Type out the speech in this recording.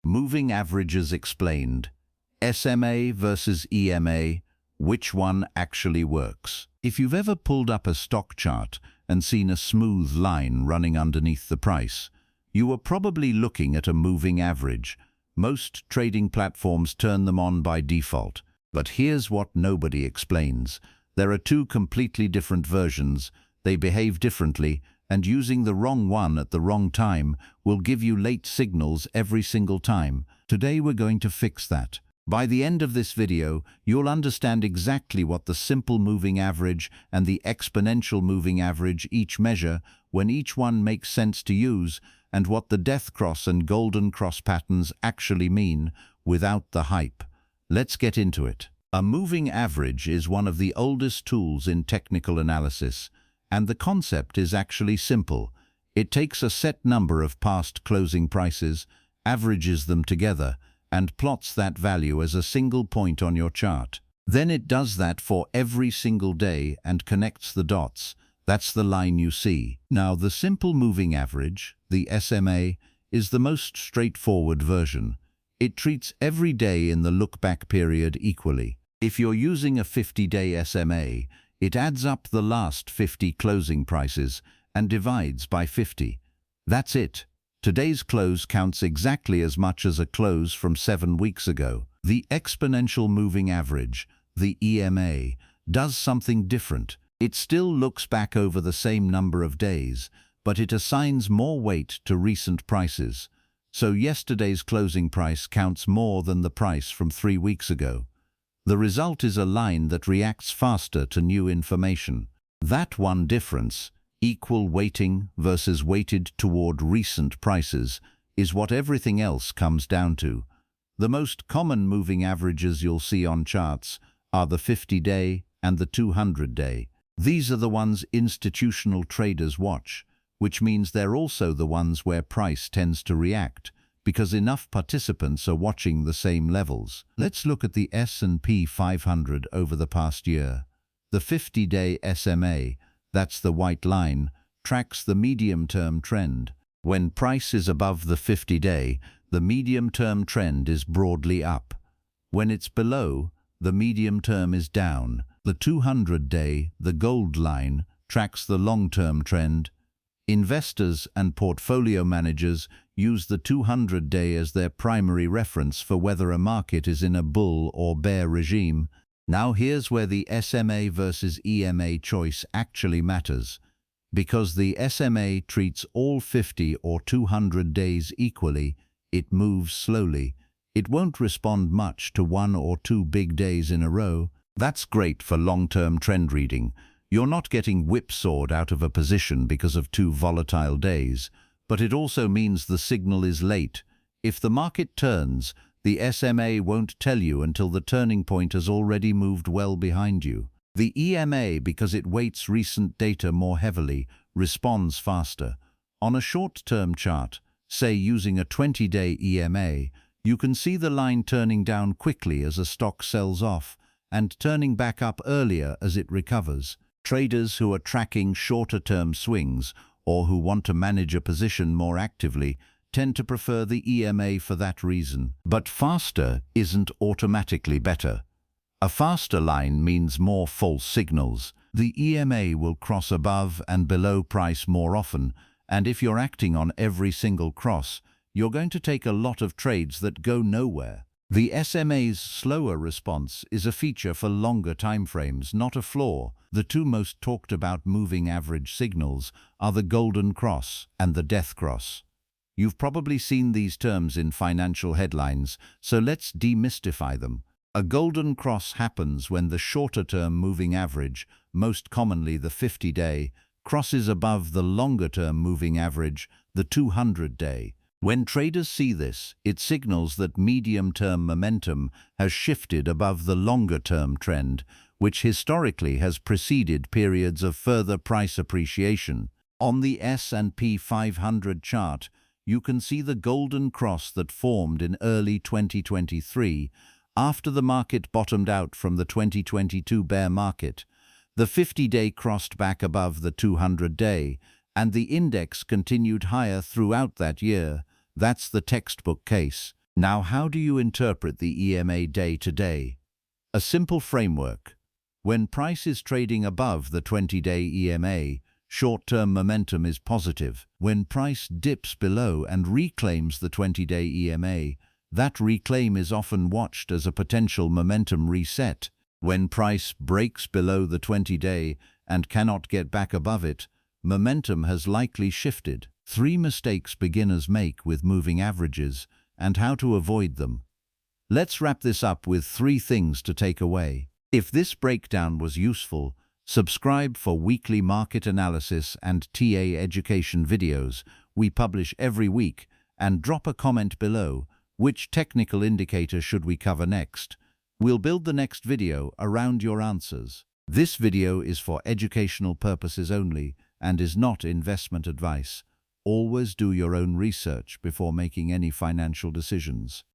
Moving averages explained. SMA versus EMA, which one actually works? If you've ever pulled up a stock chart and seen a smooth line running underneath the price, you were probably looking at a moving average. Most trading platforms turn them on by default. But here's what nobody explains. There are two completely different versions. They behave differently, and using the wrong one at the wrong time will give you late signals every single time. Today we're going to fix that. By the end of this video, you'll understand exactly what the simple moving average and the exponential moving average each measure, when each one makes sense to use, and what the death cross and golden cross patterns actually mean without the hype. Let's get into it. A moving average is one of the oldest tools in technical analysis, and the concept is actually simple. It takes a set number of past closing prices, averages them together, and plots that value as a single point on your chart. Then it does that for every single day and connects the dots. That's the line you see. Now, the simple moving average, the SMA, is the most straightforward version. It treats every day in the look-back period equally. If you're using a 50-day SMA, it adds up the last 50 closing prices and divides by 50. That's it. Today's close counts exactly as much as a close from 7 weeks ago. The exponential moving average, the EMA, does something different. It still looks back over the same number of days, but it assigns more weight to recent prices. So yesterday's closing price counts more than the price from 3 weeks ago. The result is a line that reacts faster to new information. That one difference, equal weighting versus weighted toward recent prices, is what everything else comes down to. The most common moving averages you'll see on charts are the 50-day and the 200-day. These are the ones institutional traders watch, which means they're also the ones where price tends to react, because enough participants are watching the same levels. Let's look at the S&P 500 over the past year. The 50-day SMA, that's the white line, tracks the medium-term trend. When price is above the 50-day, the medium-term trend is broadly up. When it's below, the medium-term is down. The 200-day, the gold line, tracks the long-term trend. Investors and portfolio managers use the 200-day as their primary reference for whether a market is in a bull or bear regime. Now here's where the SMA versus EMA choice actually matters. Because the SMA treats all 50 or 200 days equally, it moves slowly. It won't respond much to 1 or 2 big days in a row. That's great for long-term trend reading. You're not getting whipsawed out of a position because of 2 volatile days, but it also means the signal is late. If the market turns, the SMA won't tell you until the turning point has already moved well behind you. The EMA, because it weights recent data more heavily, responds faster. On a short-term chart, say using a 20-day EMA, you can see the line turning down quickly as a stock sells off and turning back up earlier as it recovers. Traders who are tracking shorter-term swings or who want to manage a position more actively tend to prefer the EMA for that reason. But faster isn't automatically better. A faster line means more false signals. The EMA will cross above and below price more often, and if you're acting on every single cross, you're going to take a lot of trades that go nowhere. The SMA's slower response is a feature for longer timeframes, not a flaw. The two most talked about moving average signals are the golden cross and the death cross. You've probably seen these terms in financial headlines, so let's demystify them. A golden cross happens when the shorter-term moving average, most commonly the 50-day, crosses above the longer-term moving average, the 200-day. When traders see this, it signals that medium-term momentum has shifted above the longer-term trend, which historically has preceded periods of further price appreciation. On the S&P 500 chart, you can see the golden cross that formed in early 2023 after the market bottomed out from the 2022 bear market. The 50-day crossed back above the 200-day, and the index continued higher throughout that year. That's the textbook case. Now, how do you interpret the EMA day-to-day? A simple framework. When price is trading above the 20-day EMA, short-term momentum is positive. When price dips below and reclaims the 20-day EMA, that reclaim is often watched as a potential momentum reset. When price breaks below the 20-day and cannot get back above it, momentum has likely shifted. 3 mistakes beginners make with moving averages and how to avoid them. Let's wrap this up with 3 things to take away. If this breakdown was useful, subscribe for weekly market analysis and TA education videos we publish every week, and drop a comment below. Which technical indicator should we cover next? We'll build the next video around your answers. This video is for educational purposes only and is not investment advice. Always do your own research before making any financial decisions.